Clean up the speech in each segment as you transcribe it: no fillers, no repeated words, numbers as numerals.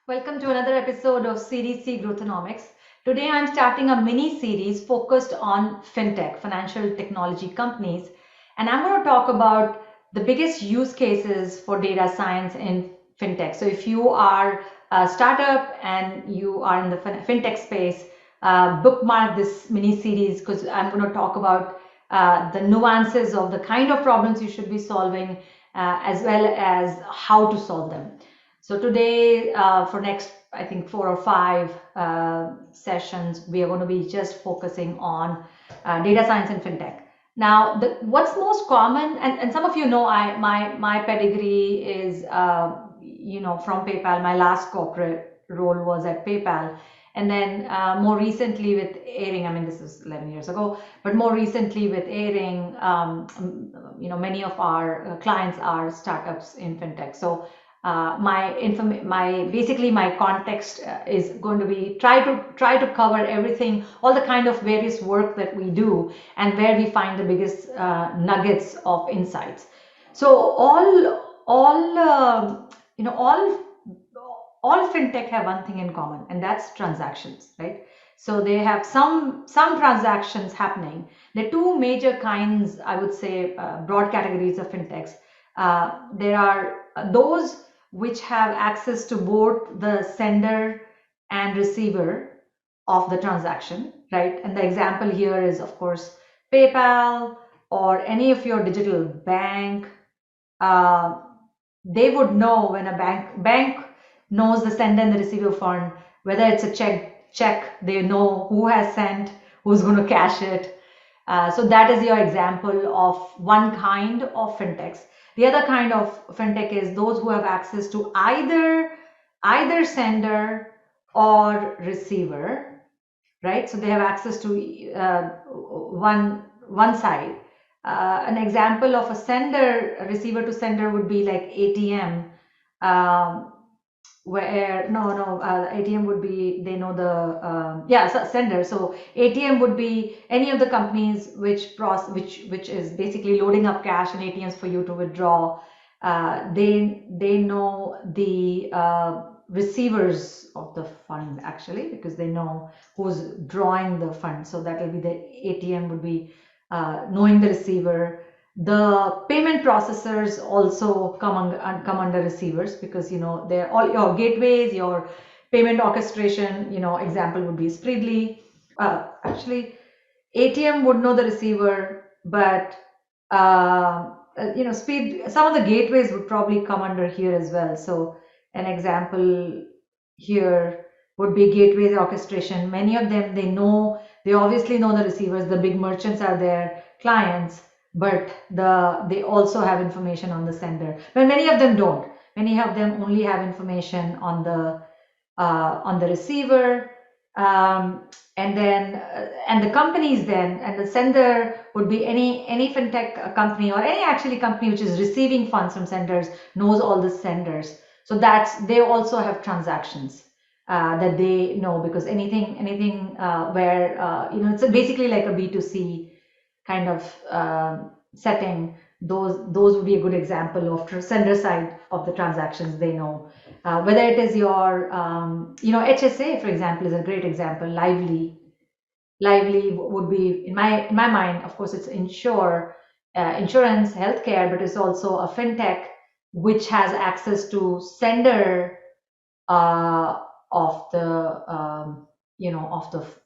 Welcome to another episode of Series C Growthonomics. Today I'm starting a mini series focused on fintech, financial technology companies, and I'm going to talk about the biggest use cases for data science in fintech. So if you are a startup and you are in the fintech space, bookmark this mini series because I'm going to talk about the nuances of the kind of problems you should be solving as well as how to solve them. So today, for next, I think 4 or 5 sessions, we are going to be just focusing on data science and fintech. Now, what's most common, and some of you know, my pedigree is, from PayPal. My last corporate role was at PayPal. And then more recently with Airing, I mean, this is 11 years ago, but more recently with Airing, many of our clients are startups in fintech. So basically my context is going to be try to cover everything, all the kind of various work that we do and where we find the biggest nuggets of insights. So all fintech have one thing in common, and that's transactions, right? So they have some transactions happening. There are two major kinds, I would say, broad categories of fintechs. There are those which have access to both the sender and receiver of the transaction, right? And the example here is, of course, PayPal or any of your digital bank. They would know when a bank knows the sender and the receiver fund, whether it's a check, they know who has sent, who's going to cash it. So that is your example of one kind of fintechs. The other kind of fintech is those who have access to either sender or receiver, right? So they have access to one side. An example of a receiver to sender would be like ATM, where ATM would be, they know the sender. So ATM would be any of the companies which is basically loading up cash in ATMs for you to withdraw. They know the receivers of the fund, actually, because they know who's drawing the fund. So that will be the ATM would be knowing the receiver. The payment processors also come under receivers, because they're all your gateways, your payment orchestration. Example would be Spreedly. Actually, ATM would know the receiver, but some of the gateways would probably come under here as well. So an example here would be gateways orchestration. Many of them, they obviously know the receivers. The big merchants are their clients, but they also have information on the sender. But many of them don't. Many of them only have information on the receiver. And the companies then, and the sender would be any fintech company or any actually company which is receiving funds from senders knows all the senders. So they also have transactions that they know, because anything where it's basically like a B2C kind of setting. Those would be a good example of sender side of the transactions they know. Whether it is your HSA, for example, is a great example. Lively would be, in my mind, of course, it's insurance, healthcare, but it's also a fintech which has access to sender of the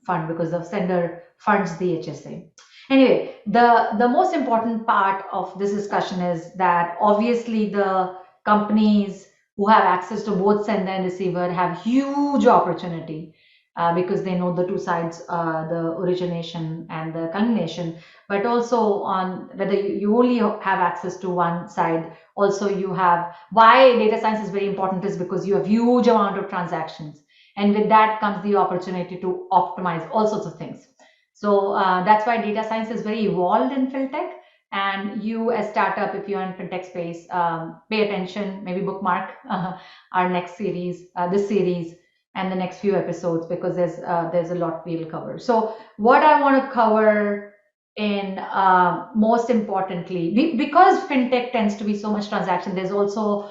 fund, because the sender funds the HSA. Anyway, the most important part of this discussion is that obviously the companies who have access to both sender and receiver have huge opportunity, because they know the two sides, the origination and the continuation. But also, on whether you only have access to one side, also you have, why data science is very important is because you have huge amount of transactions, and with that comes the opportunity to optimize all sorts of things. So that's why data science is very evolved in fintech. And you, as startup, if you're in fintech space, pay attention, maybe bookmark our next series, this series, and the next few episodes, because there's a lot we'll cover. So what I want to cover in most importantly, because fintech tends to be so much transaction, there's also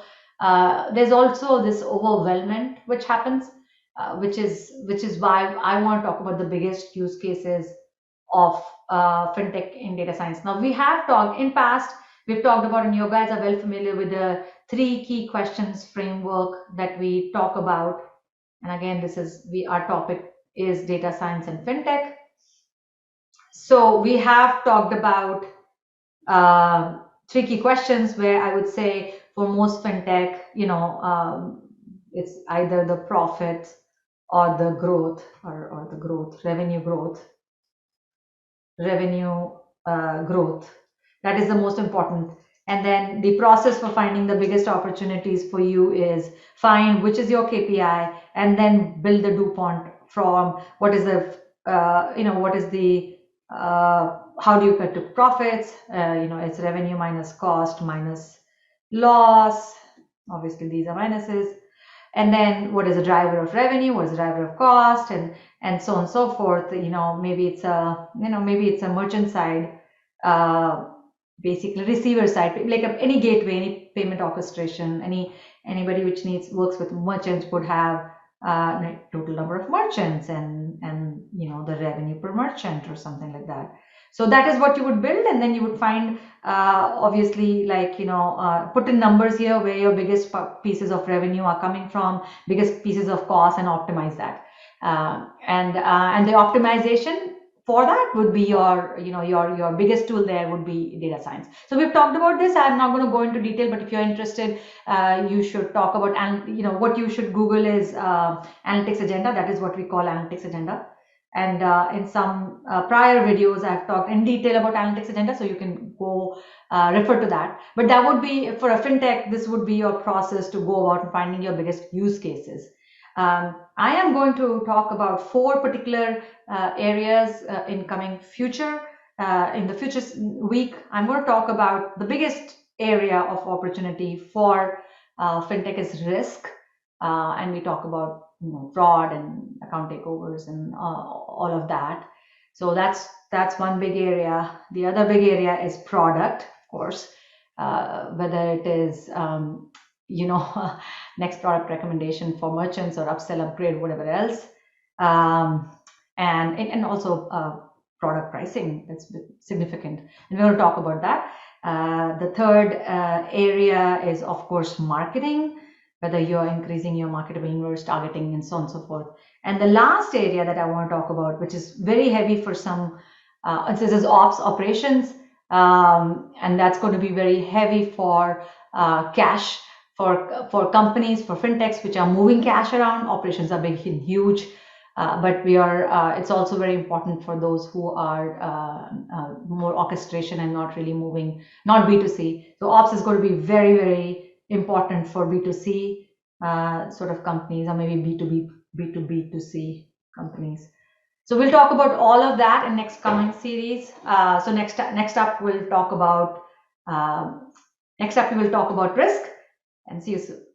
There's also this overwhelmment which happens, which is why I want to talk about the biggest use cases of fintech in data science. Now we have talked in past, we've talked about, and you guys are well familiar with the three key questions framework that we talk about. And again, this is our topic is data science and fintech. So we have talked about three key questions where I would say for most fintech, it's either the profit or the growth, or the growth, revenue growth. That is the most important. And then the process for finding the biggest opportunities for you is find which is your KPI, and then build the DuPont from what is the, what is the, how do you cut to profits? It's revenue minus cost minus loss. Obviously, these are minuses. And then what is the driver of revenue, what is the driver of cost, and so on and so forth. Maybe it's a merchant side, basically receiver side, like any gateway, any payment orchestration, anybody which works with merchants would have total number of merchants, and the revenue per merchant or something like that. So that is what you would build, and then you would find, obviously, like, put in numbers here where your biggest pieces of revenue are coming from, biggest pieces of cost, and optimize that. And the optimization for that would be your biggest tool there would be data science. So we've talked about this. I'm not going to go into detail, but if you're interested, you should talk about, and what you should Google is analytics agenda. That is what we call analytics agenda. And in some prior videos, I've talked in detail about analytics agenda, so you can go refer to that. But that would be, for a fintech, this would be your process to go about finding your biggest use cases. I am going to talk about 4 particular areas in coming future. In the future week, I'm going to talk about the biggest area of opportunity for fintech is risk, and we talk about fraud and account takeovers and all of that. So that's one big area. The other big area is product, of course, whether it is next product recommendation for merchants or upsell, upgrade, whatever else, and also product pricing. That's significant, and we're going to talk about that. The third area is, of course, marketing, whether you're increasing your marketable universe, targeting, and so on and so forth. And the last area that I want to talk about, which is very heavy for some, this is ops, operations, and that's going to be very heavy for cash, for companies, for fintechs which are moving cash around. Operations are big and huge, but it's also very important for those who are more orchestration and not really moving, not B2C. So ops is going to be very, very important for B2C sort of companies, or maybe B2B2C companies. So we'll talk about all of that in next coming series. So next up we'll talk about we will talk about risk, and see you soon.